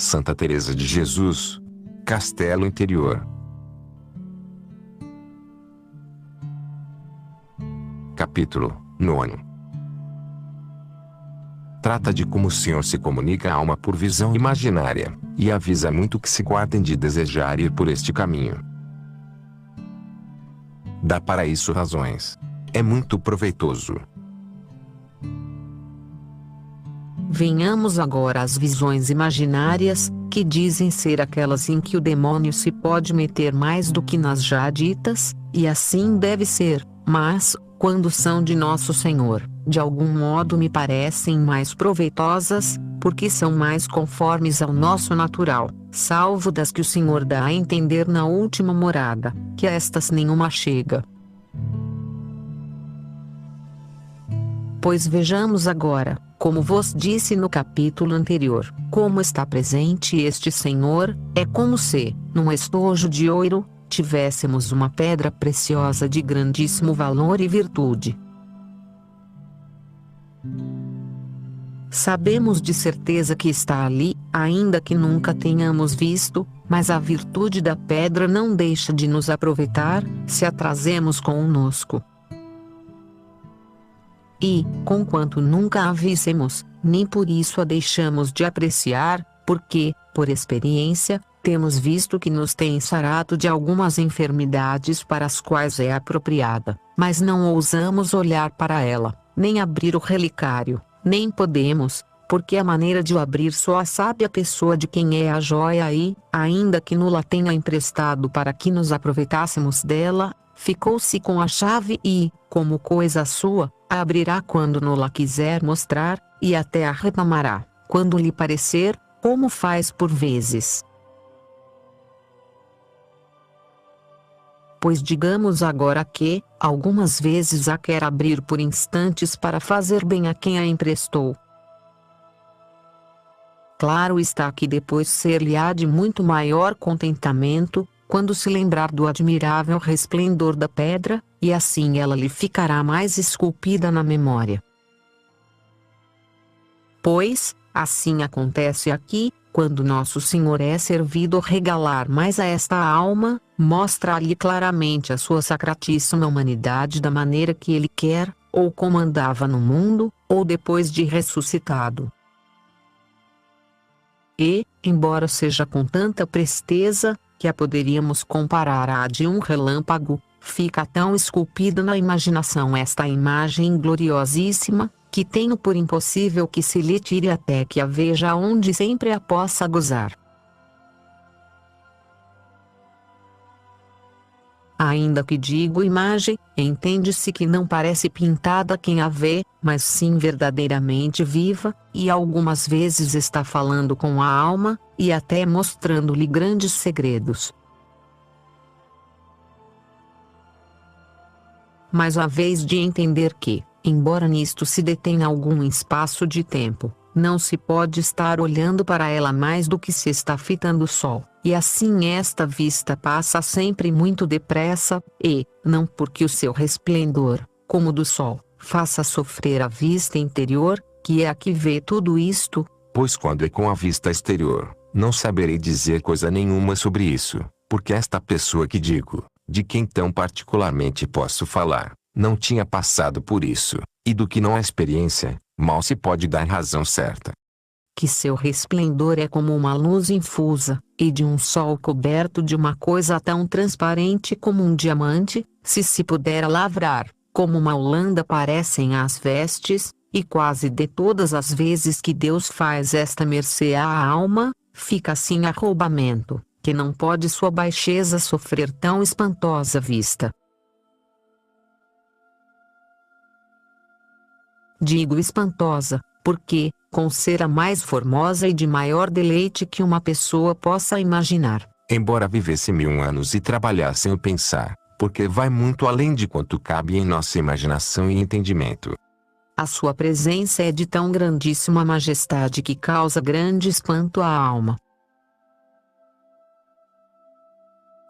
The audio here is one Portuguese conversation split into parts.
Santa Teresa de Jesus, Castelo Interior. Capítulo 9. Trata de como o Senhor se comunica à alma por visão imaginária, e avisa muito que se guardem de desejar ir por este caminho. Dá para isso razões. É muito proveitoso. Venhamos agora às visões imaginárias, que dizem ser aquelas em que o demônio se pode meter mais do que nas já ditas, e assim deve ser, mas, quando são de Nosso Senhor, de algum modo me parecem mais proveitosas, porque são mais conformes ao nosso natural, salvo das que o Senhor dá a entender na última morada, que a estas nenhuma chega. Pois vejamos agora, como vos disse no capítulo anterior, como está presente este Senhor, é como se, num estojo de ouro, tivéssemos uma pedra preciosa de grandíssimo valor e virtude. Sabemos de certeza que está ali, ainda que nunca tenhamos visto, mas a virtude da pedra não deixa de nos aproveitar, se a trazemos conosco. E, conquanto nunca a víssemos, nem por isso a deixamos de apreciar, porque, por experiência, temos visto que nos tem sarado de algumas enfermidades para as quais é apropriada, mas não ousamos olhar para ela, nem abrir o relicário, nem podemos, porque a maneira de o abrir só a sabe a pessoa de quem é a joia e, ainda que nos-la tenha emprestado para que nos aproveitássemos dela, ficou-se com a chave e, como coisa sua, a abrirá quando nos-la quiser mostrar, e até a retomará, quando lhe parecer, como faz por vezes. Pois digamos agora que, algumas vezes a quer abrir por instantes para fazer bem a quem a emprestou. Claro está que depois ser-lhe-á de muito maior contentamento, quando se lembrar do admirável resplendor da pedra, e assim ela lhe ficará mais esculpida na memória. Pois, assim acontece aqui, quando Nosso Senhor é servido regalar mais a esta alma, mostra-lhe claramente a sua sacratíssima humanidade da maneira que ele quer, ou como andava no mundo, ou depois de ressuscitado. E, embora seja com tanta presteza, que a poderíamos comparar à de um relâmpago, fica tão esculpida na imaginação esta imagem gloriosíssima, que tenho por impossível que se lhe tire até que a veja onde sempre a possa gozar. Ainda que digo imagem, entende-se que não parece pintada quem a vê, mas sim verdadeiramente viva, e algumas vezes está falando com a alma, e até mostrando-lhe grandes segredos. Mas haveis de entender que, embora nisto se detenha algum espaço de tempo, não se pode estar olhando para ela mais do que se está fitando o sol, e assim esta vista passa sempre muito depressa, e, não porque o seu resplendor, como do sol, faça sofrer a vista interior, que é a que vê tudo isto, pois quando é com a vista exterior, não saberei dizer coisa nenhuma sobre isso, porque esta pessoa que digo, de quem tão particularmente posso falar, não tinha passado por isso, e do que não há experiência, mal se pode dar razão certa. Que seu resplendor é como uma luz infusa, e de um sol coberto de uma coisa tão transparente como um diamante, se pudera lavrar, como uma holanda parecem as vestes, e quase de todas as vezes que Deus faz esta mercê à alma, fica assim arroubamento, que não pode sua baixeza sofrer tão espantosa vista. Digo espantosa, porque, com ser a mais formosa e de maior deleite que uma pessoa possa imaginar. Embora vivesse 1000 anos e trabalhasse sem o pensar, porque vai muito além de quanto cabe em nossa imaginação e entendimento. A sua presença é de tão grandíssima majestade que causa grande espanto à alma.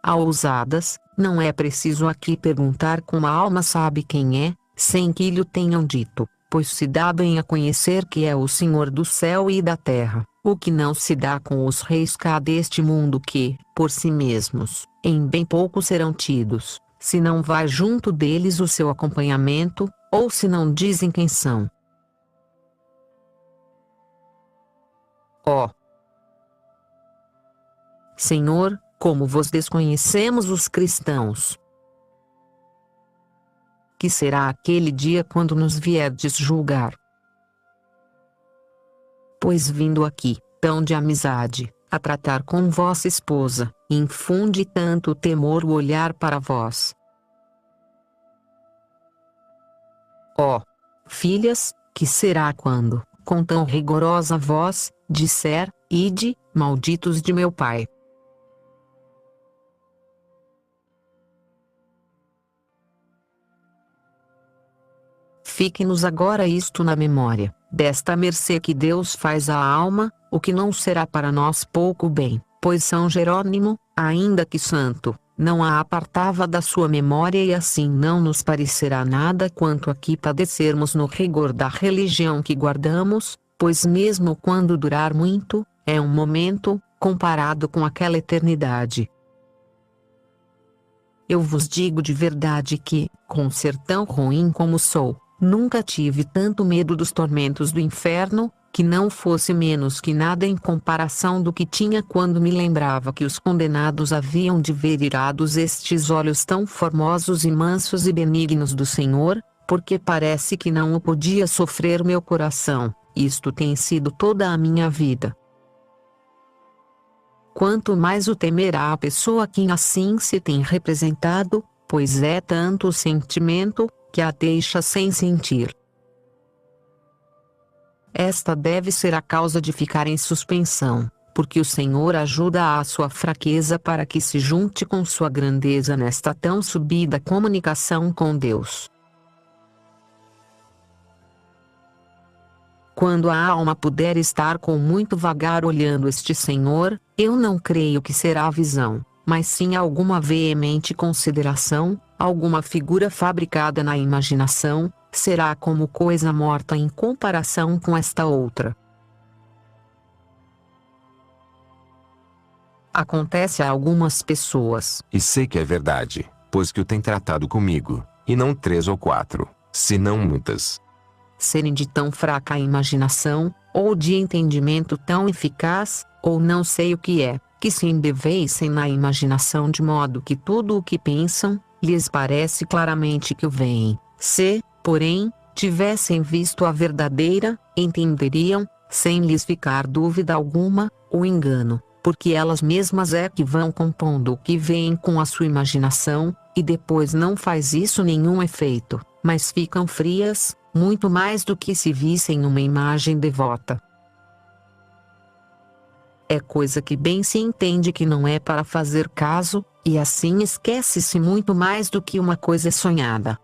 A ousadas, não é preciso aqui perguntar como a alma sabe quem é, sem que lhe o tenham dito, pois se dá bem a conhecer que é o Senhor do céu e da terra, o que não se dá com os reis cá deste mundo que, por si mesmos, em bem pouco serão tidos, se não vai junto deles o seu acompanhamento, ou se não dizem quem são. Ó Senhor, como vos desconhecemos os cristãos. Que será aquele dia quando nos vierdes julgar? Pois vindo aqui, tão de amizade, a tratar com vossa esposa, infunde tanto temor o olhar para vós. Ó filhas, que será quando, com tão rigorosa voz, disser, ide, malditos de meu pai? Fique-nos agora isto na memória, desta mercê que Deus faz à alma, o que não será para nós pouco bem, pois São Jerônimo, ainda que santo, não a apartava da sua memória e assim não nos parecerá nada quanto aqui padecermos no rigor da religião que guardamos, pois mesmo quando durar muito, é um momento, comparado com aquela eternidade. Eu vos digo de verdade que, com ser tão ruim como sou, nunca tive tanto medo dos tormentos do inferno, que não fosse menos que nada em comparação do que tinha quando me lembrava que os condenados haviam de ver irados estes olhos tão formosos e mansos e benignos do Senhor, porque parece que não o podia sofrer meu coração. Isto tem sido toda a minha vida. Quanto mais o temerá a pessoa a quem assim se tem representado, pois é tanto o sentimento, que a deixa sem sentir. Esta deve ser a causa de ficar em suspensão, porque o Senhor ajuda a sua fraqueza para que se junte com sua grandeza nesta tão subida comunicação com Deus. Quando a alma puder estar com muito vagar olhando este Senhor, eu não creio que será visão, mas sim alguma veemente consideração, alguma figura fabricada na imaginação, será como coisa morta em comparação com esta outra. Acontece a algumas pessoas. E sei que é verdade, pois que o tem tratado comigo, e não 3 ou 4, senão muitas. Serem de tão fraca imaginação, ou de entendimento tão eficaz, ou não sei o que é, que se embevecem na imaginação de modo que tudo o que pensam, lhes parece claramente que o veem. Se, porém, tivessem visto a verdadeira, entenderiam, sem lhes ficar dúvida alguma, o engano, porque elas mesmas é que vão compondo o que veem com a sua imaginação, e depois não faz isso nenhum efeito, mas ficam frias, muito mais do que se vissem uma imagem devota. É coisa que bem se entende que não é para fazer caso, e assim esquece-se muito mais do que uma coisa sonhada.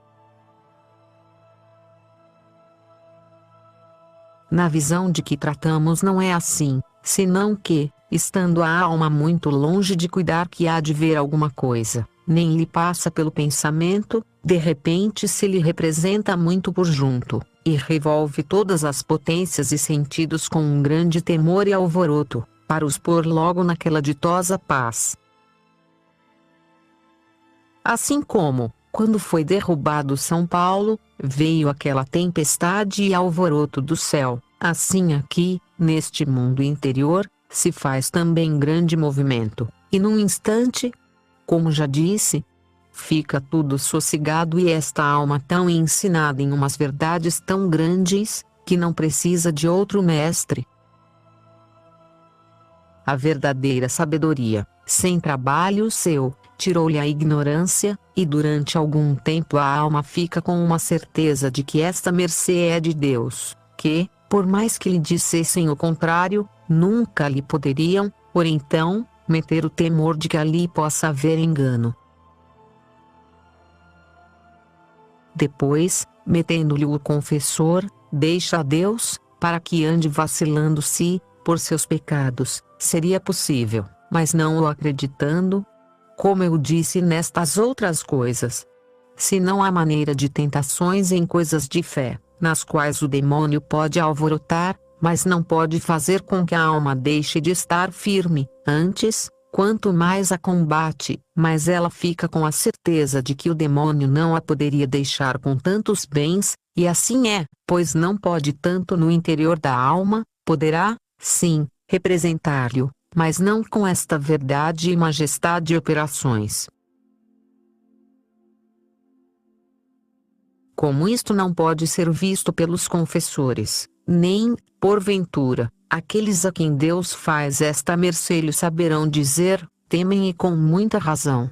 Na visão de que tratamos não é assim, senão que, estando a alma muito longe de cuidar que há de ver alguma coisa, nem lhe passa pelo pensamento, de repente se lhe representa muito por junto, e revolve todas as potências e sentidos com um grande temor e alvoroto, para os pôr logo naquela ditosa paz. Assim como, quando foi derrubado São Paulo, veio aquela tempestade e alvoroto do céu, assim aqui, neste mundo interior, se faz também grande movimento, e num instante, como já disse, fica tudo sossegado e esta alma tão ensinada em umas verdades tão grandes, que não precisa de outro mestre. A verdadeira sabedoria, sem trabalho seu, tirou-lhe a ignorância, e durante algum tempo a alma fica com uma certeza de que esta mercê é de Deus, que, por mais que lhe dissessem o contrário, nunca lhe poderiam, por então, meter o temor de que ali possa haver engano. Depois, metendo-lhe o confessor, deixa a Deus, para que ande vacilando se, por seus pecados, seria possível, mas não o acreditando, como eu disse nestas outras coisas. Se não há maneira de tentações em coisas de fé, nas quais o demônio pode alvorotar, mas não pode fazer com que a alma deixe de estar firme. Antes, quanto mais a combate, mais ela fica com a certeza de que o demônio não a poderia deixar com tantos bens, e assim é, pois não pode tanto no interior da alma, poderá, sim, representar-lhe, mas não com esta verdade e majestade e operações. Como isto não pode ser visto pelos confessores, nem, porventura, aqueles a quem Deus faz esta mercê lhe saberão dizer, temem e com muita razão.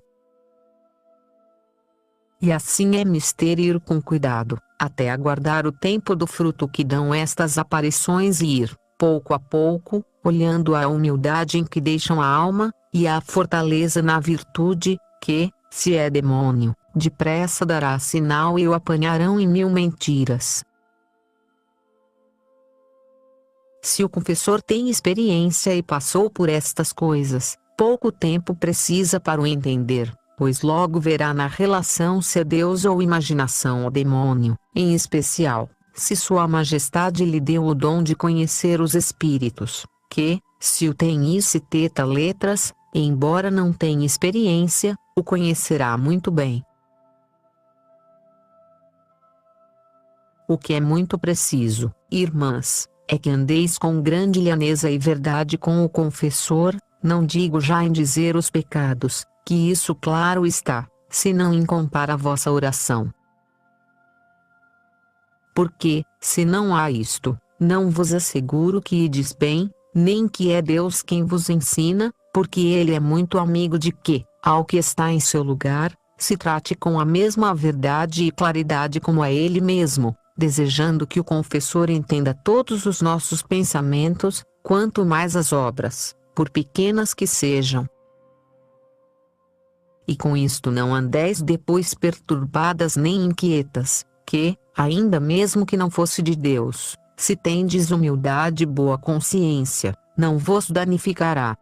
E assim é mister ir com cuidado, até aguardar o tempo do fruto que dão estas aparições e ir, pouco a pouco, olhando a humildade em que deixam a alma, e a fortaleza na virtude, que, se é demônio, depressa dará sinal e o apanharão em 1000 mentiras. Se o confessor tem experiência e passou por estas coisas, pouco tempo precisa para o entender, pois logo verá na relação se é Deus ou imaginação ou demônio, em especial, se Sua Majestade lhe deu o dom de conhecer os espíritos, que, se o tem e se teta letras, embora não tenha experiência, o conhecerá muito bem. O que é muito preciso, irmãs, é que andeis com grande lhaneza e verdade com o confessor, não digo já em dizer os pecados, que isso claro está, se não em contar a vossa oração. Porque, se não há isto, não vos asseguro que ides bem, nem que é Deus quem vos ensina, porque Ele é muito amigo de que, ao que está em seu lugar, se trate com a mesma verdade e claridade como a Ele mesmo, desejando que o confessor entenda todos os nossos pensamentos, quanto mais as obras, por pequenas que sejam. E com isto não andeis depois perturbadas nem inquietas, que, ainda mesmo que não fosse de Deus, se tendes humildade e boa consciência, não vos danificará.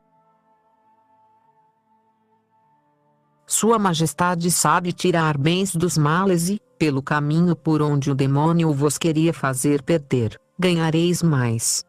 Sua Majestade sabe tirar bens dos males e, pelo caminho por onde o demônio vos queria fazer perder, ganhareis mais.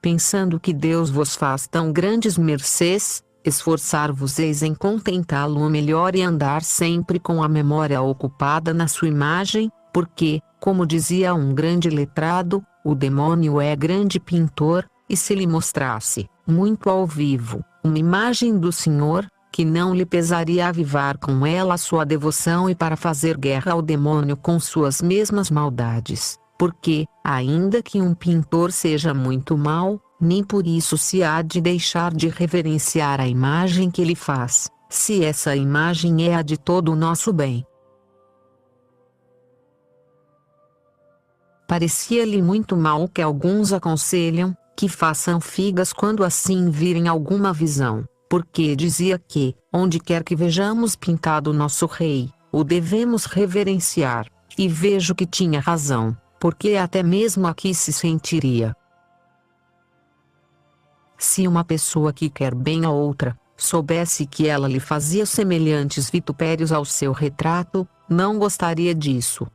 Pensando que Deus vos faz tão grandes mercês, esforçar-vos-eis em contentá-lo melhor e andar sempre com a memória ocupada na sua imagem, porque, como dizia um grande letrado, o demônio é grande pintor, e se lhe mostrasse, muito ao vivo, uma imagem do Senhor, que não lhe pesaria avivar com ela a sua devoção e para fazer guerra ao demônio com suas mesmas maldades, porque, ainda que um pintor seja muito mau, nem por isso se há de deixar de reverenciar a imagem que ele faz, se essa imagem é a de todo o nosso bem. Parecia-lhe muito mal que alguns aconselham, que façam figas quando assim virem alguma visão, porque dizia que, onde quer que vejamos pintado nosso rei, o devemos reverenciar, e vejo que tinha razão, porque até mesmo aqui se sentiria. Se uma pessoa que quer bem a outra, soubesse que ela lhe fazia semelhantes vitupérios ao seu retrato, não gostaria disso.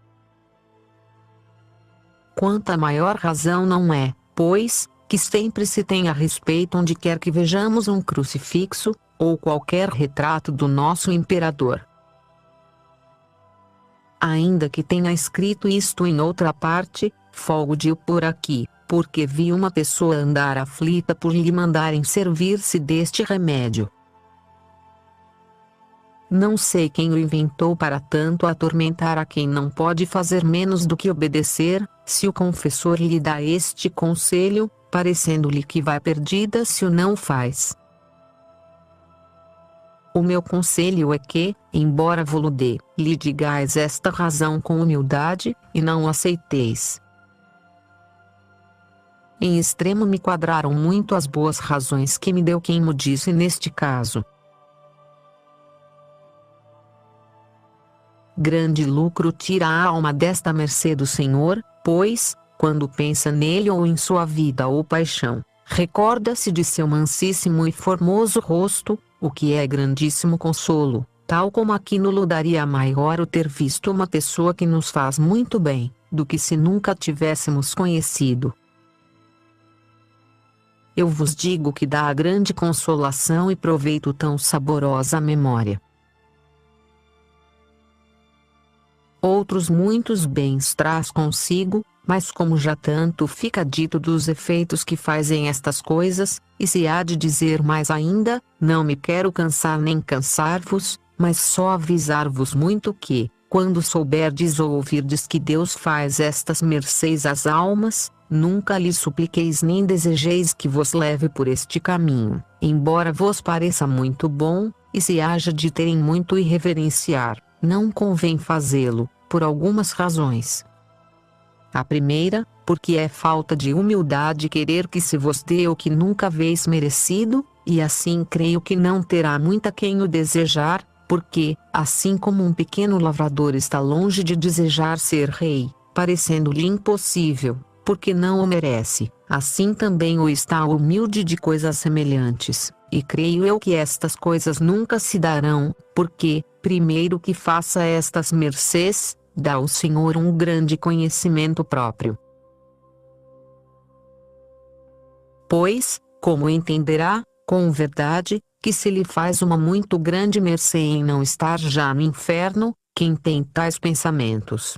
Quanta maior razão não é, pois, que sempre se tem a respeito onde quer que vejamos um crucifixo, ou qualquer retrato do nosso imperador. Ainda que tenha escrito isto em outra parte, folgo de o por aqui, porque vi uma pessoa andar aflita por lhe mandarem servir-se deste remédio. Não sei quem o inventou para tanto atormentar a quem não pode fazer menos do que obedecer, se o confessor lhe dá este conselho, parecendo-lhe que vai perdida se o não faz. O meu conselho é que, embora vo-lo dê, lhe digais esta razão com humildade, e não aceiteis. Em extremo me quadraram muito as boas razões que me deu quem mo disse neste caso. Grande lucro tira a alma desta mercê do Senhor, pois, quando pensa nele ou em sua vida ou paixão, recorda-se de seu mansíssimo e formoso rosto, o que é grandíssimo consolo, tal como aqui nulo daria maior o ter visto uma pessoa que nos faz muito bem, do que se nunca tivéssemos conhecido. Eu vos digo que dá grande consolação e proveito tão saborosa a memória. Outros muitos bens traz consigo, mas como já tanto fica dito dos efeitos que fazem estas coisas, e se há de dizer mais ainda, não me quero cansar nem cansar-vos, mas só avisar-vos muito que, quando souberdes ou ouvirdes que Deus faz estas mercês às almas, nunca lhes supliqueis nem desejeis que vos leve por este caminho, embora vos pareça muito bom, e se haja de terem muito e reverenciar, não convém fazê-lo, por algumas razões. A primeira, porque é falta de humildade querer que se vos dê o que nunca haveis merecido, e assim creio que não terá muito a quem o desejar, porque, assim como um pequeno lavrador está longe de desejar ser rei, parecendo-lhe impossível, porque não o merece, assim também o está o humilde de coisas semelhantes, e creio eu que estas coisas nunca se darão, porque, primeiro que faça estas mercês, dá ao Senhor um grande conhecimento próprio. Pois, como entenderá, com verdade, que se lhe faz uma muito grande mercê em não estar já no inferno, quem tem tais pensamentos.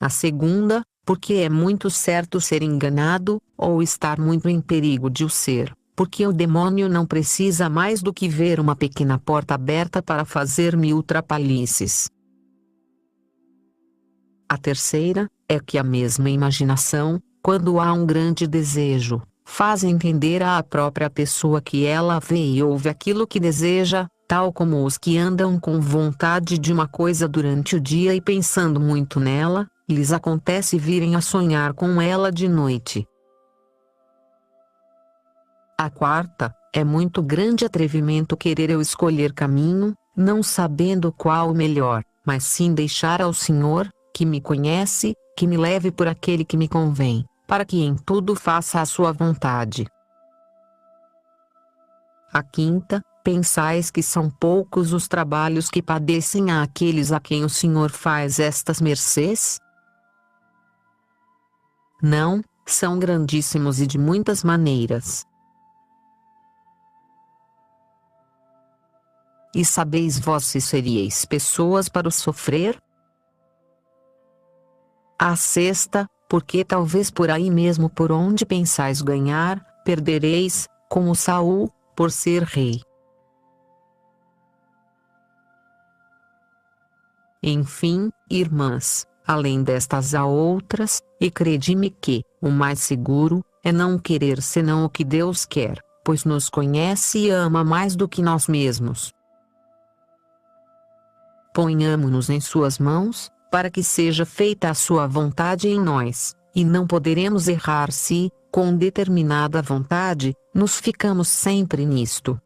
A segunda, porque é muito certo ser enganado, ou estar muito em perigo de o ser, porque o demônio não precisa mais do que ver uma pequena porta aberta para fazer mil trapalhices. A terceira, é que a mesma imaginação, quando há um grande desejo, faz entender à própria pessoa que ela vê e ouve aquilo que deseja, tal como os que andam com vontade de uma coisa durante o dia e pensando muito nela, lhes acontece virem a sonhar com ela de noite. A quarta, é muito grande atrevimento querer eu escolher caminho, não sabendo qual o melhor, mas sim deixar ao Senhor, que me conhece, que me leve por aquele que me convém, para que em tudo faça a sua vontade. A quinta, pensais que são poucos os trabalhos que padecem àqueles a quem o Senhor faz estas mercês? Não, são grandíssimos e de muitas maneiras. E sabeis vós se seríeis pessoas para o sofrer? A sexta, porque talvez por aí mesmo por onde pensais ganhar, perdereis, como Saul, por ser rei. Enfim, irmãs, além destas há outras, e crede-me que, o mais seguro, é não querer senão o que Deus quer, pois nos conhece e ama mais do que nós mesmos. Ponhamo-nos em suas mãos, para que seja feita a sua vontade em nós, e não poderemos errar se, com determinada vontade, nos ficamos sempre nisto.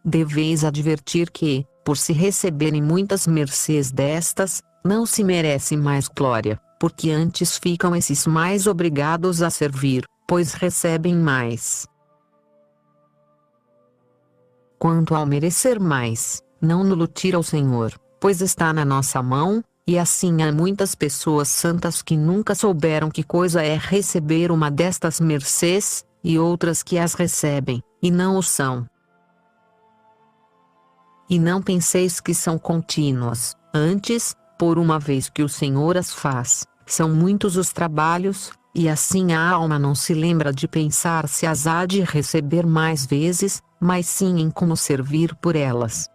Deveis advertir que, por se receberem muitas mercês destas, não se merece mais glória, porque antes ficam esses mais obrigados a servir, pois recebem mais. Quanto ao merecer mais, não nulo tira o Senhor, pois está na nossa mão, e assim há muitas pessoas santas que nunca souberam que coisa é receber uma destas mercês, e outras que as recebem, e não o são. E não penseis que são contínuas, antes, por uma vez que o Senhor as faz, são muitos os trabalhos, e assim a alma não se lembra de pensar se as há de receber mais vezes, mas sim em como servir por elas.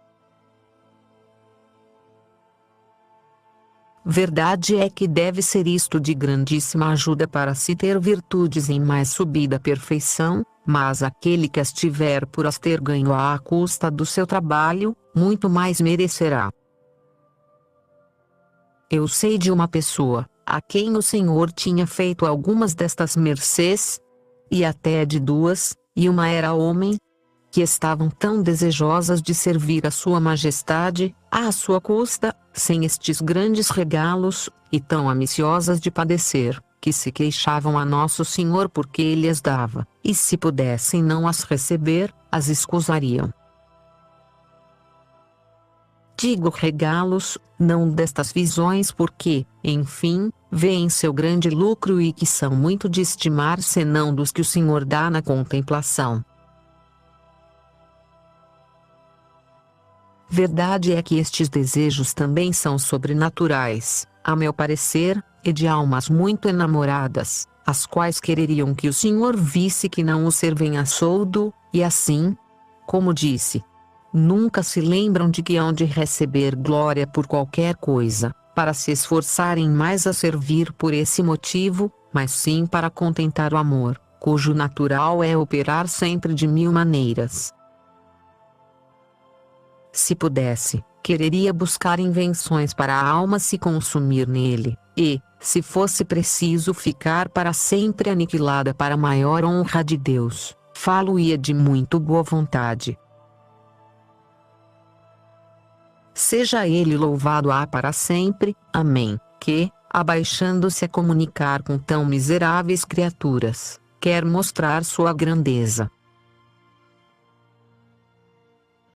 Verdade é que deve ser isto de grandíssima ajuda para se ter virtudes em mais subida perfeição, mas aquele que as tiver por as ter ganho à custa do seu trabalho, muito mais merecerá. Eu sei de uma pessoa, a quem o Senhor tinha feito algumas destas mercês, e até de duas, e uma era homem, que estavam tão desejosas de servir a sua majestade, à sua custa, sem estes grandes regalos, e tão ambiciosas de padecer, que se queixavam a Nosso Senhor porque Ele as dava, e se pudessem não as receber, as escusariam. Digo regalos, não destas visões porque, enfim, veem seu grande lucro e que são muito de estimar senão dos que o Senhor dá na contemplação. Verdade é que estes desejos também são sobrenaturais, a meu parecer, e de almas muito enamoradas, as quais quereriam que o Senhor visse que não o servem a soldo, e assim, como disse, nunca se lembram de que hão de receber glória por qualquer coisa, para se esforçarem mais a servir por esse motivo, mas sim para contentar o amor, cujo natural é operar sempre de mil maneiras. Se pudesse, quereria buscar invenções para a alma se consumir nele, e, se fosse preciso ficar para sempre aniquilada para a maior honra de Deus, falo-ia de muito boa vontade. Seja ele louvado para sempre, amém, que, abaixando-se a comunicar com tão miseráveis criaturas, quer mostrar sua grandeza,